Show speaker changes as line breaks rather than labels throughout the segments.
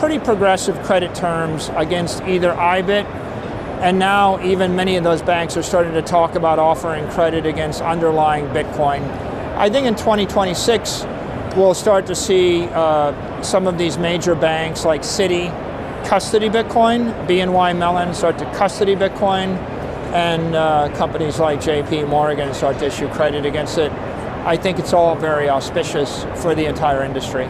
pretty progressive credit terms against either IBIT, and now even many of those banks are starting to talk about offering credit against underlying Bitcoin. I think in 2026, we'll start to see some of these major banks like Citi custody Bitcoin, BNY Mellon start to custody Bitcoin, and companies like JP Morgan start to issue credit against it. I think it's all very auspicious for the entire industry.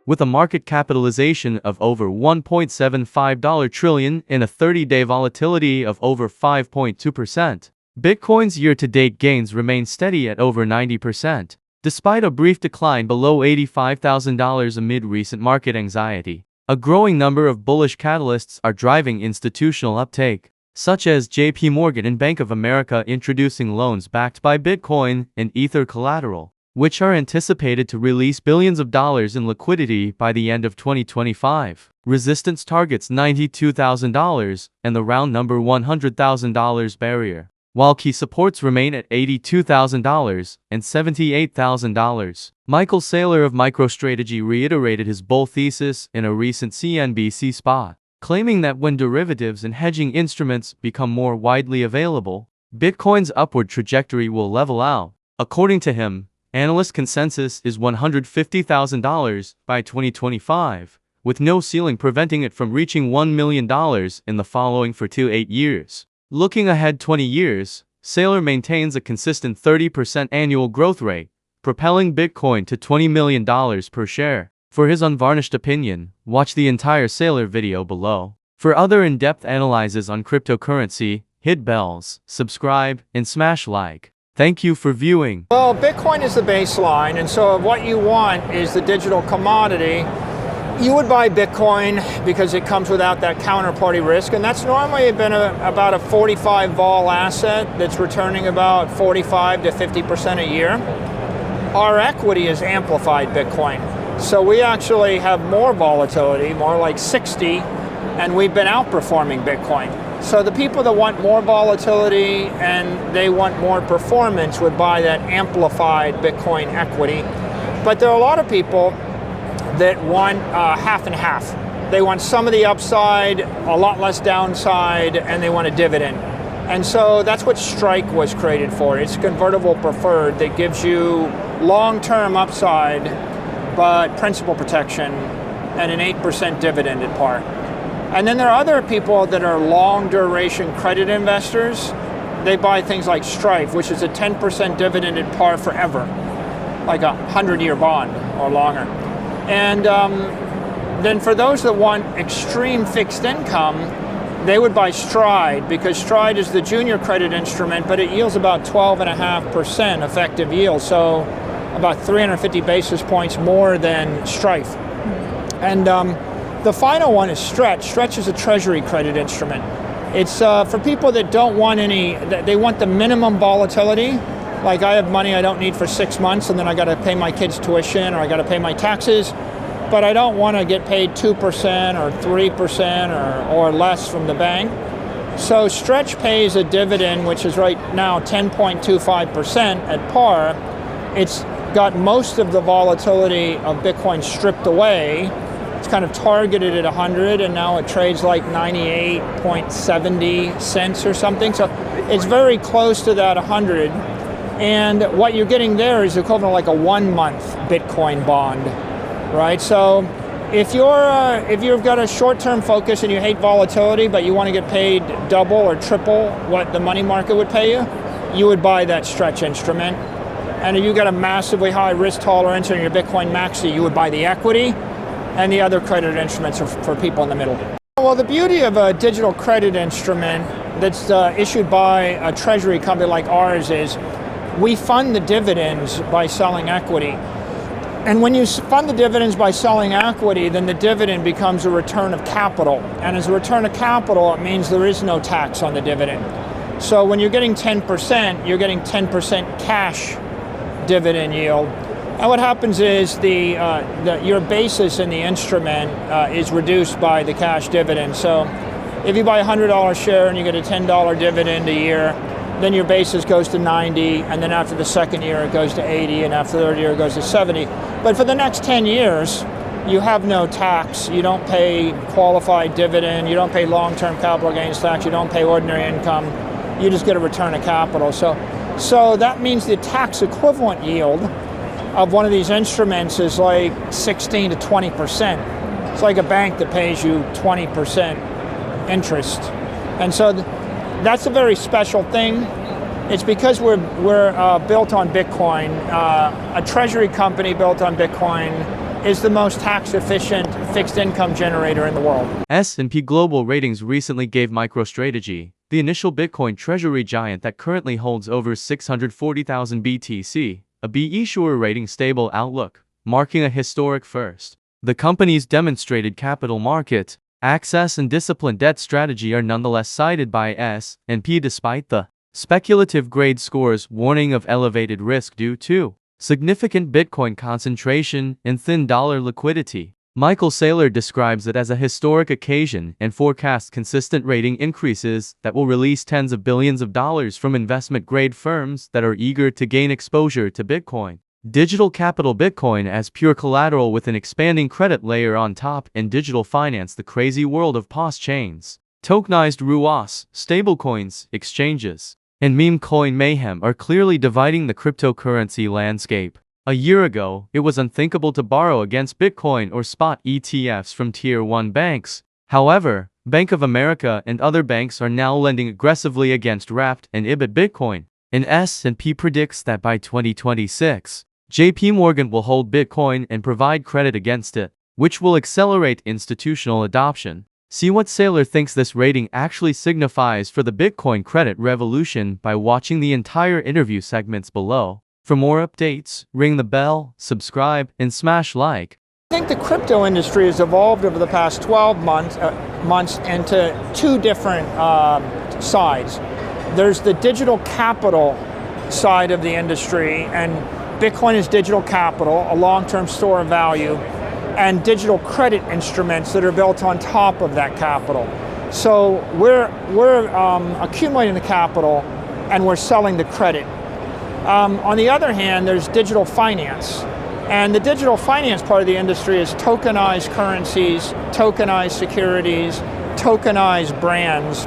With a market capitalization of over $1.75 trillion and a 30-day volatility of over 5.2%, Bitcoin's year-to-date gains remain steady at over 90%, despite a brief decline below $85,000 amid recent market anxiety. A growing number of bullish catalysts are driving institutional uptake, such as JP Morgan and Bank of America introducing loans backed by Bitcoin and Ether collateral, which are anticipated to release billions of dollars in liquidity by the end of 2025. Resistance targets $92,000 and the round number $100,000 barrier, while key supports remain at $82,000 and $78,000. Michael Saylor of MicroStrategy reiterated his bull thesis in a recent CNBC spot, claiming that when derivatives and hedging instruments become more widely available, Bitcoin's upward trajectory will level out. According to him, analyst consensus is $150,000 by 2025, with no ceiling preventing it from reaching $1 million in the following 4 to 8 years. Looking ahead 20 years, Saylor maintains a consistent 30% annual growth rate, propelling Bitcoin to $20 million per share. For his unvarnished opinion, watch the entire Saylor video below. For other in-depth analyses on cryptocurrency, hit bells, subscribe, and smash like. Thank you for viewing.
Well, Bitcoin is the baseline, and so what you want is the digital commodity. You would buy Bitcoin because it comes without that counterparty risk, and that's normally been about a 45 vol asset that's returning about 45 to 50% a year. Our equity has amplified Bitcoin, so we actually have more volatility, more like 60, and we've been outperforming Bitcoin. So the people that want more volatility and they want more performance would buy that amplified Bitcoin equity. But there are a lot of people that want half and half. They want some of the upside, a lot less downside, and they want a dividend. And so that's what Strike was created for. It's convertible preferred that gives you long-term upside, but principal protection and an 8% dividend at par. And then there are other people that are long duration credit investors. They buy things like Strife, which is a 10% dividend at par forever, like a 100-year bond or longer. And then for those that want extreme fixed income, they would buy Stride, because Stride is the junior credit instrument, but it yields about 12.5% effective yield, so about 350 basis points more than Strife. And the final one is Stretch. Stretch is a treasury credit instrument. It's for people that don't want any, they want the minimum volatility. Like, I have money I don't need for 6 months, and then I got to pay my kids' tuition, or I got to pay my taxes, but I don't want to get paid 2% or 3% or less from the bank. So Stretch pays a dividend, which is right now 10.25% at par. It's got most of the volatility of Bitcoin stripped away. It's kind of targeted at 100, and now it trades like 98.70 cents or something. So it's very close to that 100. And what you're getting there is equivalent like a 1-month Bitcoin bond, right? So if you've got a short-term focus and you hate volatility, but you want to get paid double or triple what the money market would pay you, you would buy that Stretch instrument. And if you've got a massively high risk tolerance in your Bitcoin Maxi, you would buy the equity. And the other credit instruments are for people in the middle. Well, the beauty of a digital credit instrument that's issued by a treasury company like ours is we fund the dividends by selling equity. And when you fund the dividends by selling equity, then the dividend becomes a return of capital. And as a return of capital, it means there is no tax on the dividend. So when you're getting 10%, you're getting 10% cash dividend yield. And what happens is your basis in the instrument is reduced by the cash dividend. So if you buy a $100 share and you get a $10 dividend a year, then your basis goes to 90, and then after the second year it goes to 80, and after the third year it goes to 70. But for the next 10 years, you have no tax. You don't pay qualified dividend, you don't pay long-term capital gains tax, you don't pay ordinary income, you just get a return of capital. So that means the tax equivalent yield of one of these instruments is like 16 to 20%. It's like a bank that pays you 20% interest. And so that's a very special thing. It's because we're built on Bitcoin. A treasury company built on Bitcoin is the most tax-efficient fixed income generator in the world.
S&P Global Ratings recently gave MicroStrategy, the initial Bitcoin treasury giant that currently holds over 640,000 BTC, a B issuer rating stable outlook, marking a historic first. The company's demonstrated capital market access and disciplined debt strategy are nonetheless cited by S&P despite the speculative grade scores warning of elevated risk due to significant Bitcoin concentration and thin dollar liquidity. Michael Saylor describes it as a historic occasion and forecasts consistent rating increases that will release tens of billions of dollars from investment-grade firms that are eager to gain exposure to Bitcoin. Digital capital Bitcoin as pure collateral with an expanding credit layer on top, and digital finance, the crazy world of POS chains, tokenized RUOS, stablecoins, exchanges, and meme coin mayhem are clearly dividing the cryptocurrency landscape. A year ago, it was unthinkable to borrow against Bitcoin or spot ETFs from Tier 1 banks. However, Bank of America and other banks are now lending aggressively against wrapped and IBIT Bitcoin. And S&P predicts that by 2026, JP Morgan will hold Bitcoin and provide credit against it, which will accelerate institutional adoption. See what Saylor thinks this rating actually signifies for the Bitcoin credit revolution by watching the entire interview segments below. For more updates, ring the bell, subscribe, and smash like.
I think the crypto industry has evolved over the past 12 months into two different sides. There's the digital capital side of the industry, and Bitcoin is digital capital, a long-term store of value, and digital credit instruments that are built on top of that capital. So we're accumulating the capital and we're selling the credit. On the other hand, there's digital finance. And the digital finance part of the industry is tokenized currencies, tokenized securities, tokenized brands.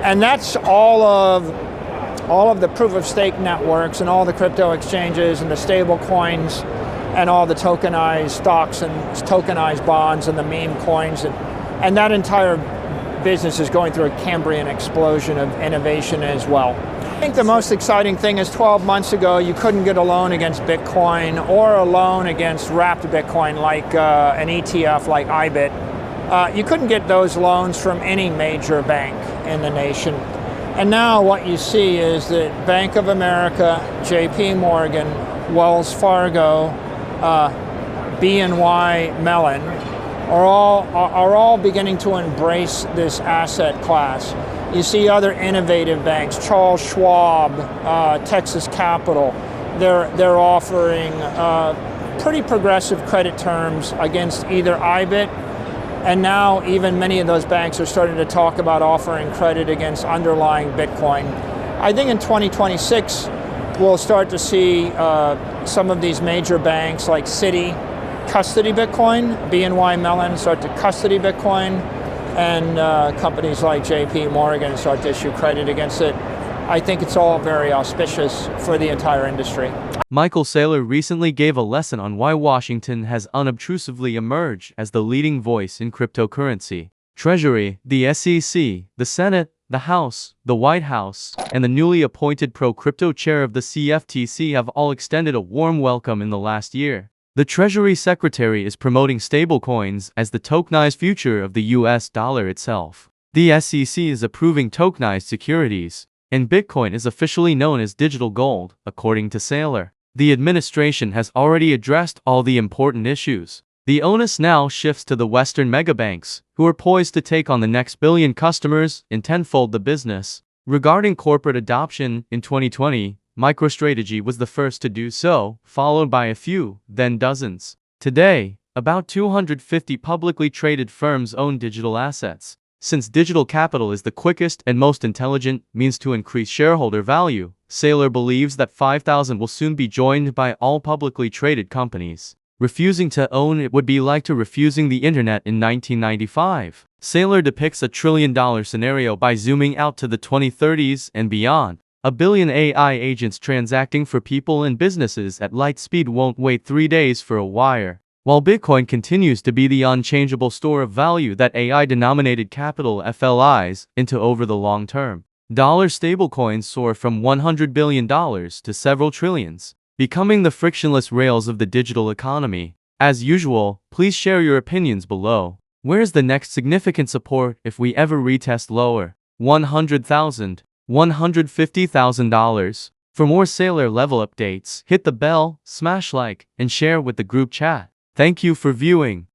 And that's all of the proof-of-stake networks and all the crypto exchanges and the stable coins and all the tokenized stocks and tokenized bonds and the meme coins. And that entire business is going through a Cambrian explosion of innovation as well. I think the most exciting thing is 12 months ago, you couldn't get a loan against Bitcoin or a loan against wrapped Bitcoin like an ETF like IBIT. You couldn't get those loans from any major bank in the nation. And now what you see is that Bank of America, JP Morgan, Wells Fargo, BNY Mellon are all beginning to embrace this asset class. You see other innovative banks, Charles Schwab, Texas Capital, they're offering pretty progressive credit terms against either IBIT, and now even many of those banks are starting to talk about offering credit against underlying Bitcoin. I think in 2026, we'll start to see some of these major banks like Citi custody Bitcoin, BNY Mellon start to custody Bitcoin, and companies like JP Morgan start to issue credit against it. I think it's all very auspicious for the entire industry.
Michael Saylor recently gave a lesson on why Washington has unobtrusively emerged as the leading voice in cryptocurrency. Treasury, the SEC, the Senate, the House, the White House, and the newly appointed pro-crypto chair of the CFTC have all extended a warm welcome in the last year. The Treasury Secretary is promoting stablecoins as the tokenized future of the US dollar itself. The SEC is approving tokenized securities, and Bitcoin is officially known as digital gold, according to Saylor. The administration has already addressed all the important issues. The onus now shifts to the Western megabanks, who are poised to take on the next billion customers and tenfold the business. Regarding corporate adoption, in 2020, MicroStrategy was the first to do so, followed by a few, then dozens. Today, about 250 publicly traded firms own digital assets. Since digital capital is the quickest and most intelligent means to increase shareholder value, Saylor believes that 5,000 will soon be joined by all publicly traded companies. Refusing to own it would be like to refusing the internet in 1995. Saylor depicts a trillion-dollar scenario by zooming out to the 2030s and beyond. A billion AI agents transacting for people and businesses at light speed won't wait 3 days for a wire. While Bitcoin continues to be the unchangeable store of value that AI-denominated capital FLIs into over the long term, dollar stablecoins soar from $100 billion to several trillions, becoming the frictionless rails of the digital economy. As usual, please share your opinions below. Where's the next significant support if we ever retest lower? $100,000, $150,000. For more Saylor level updates, hit the bell, smash like, and share with the group chat. Thank you for viewing.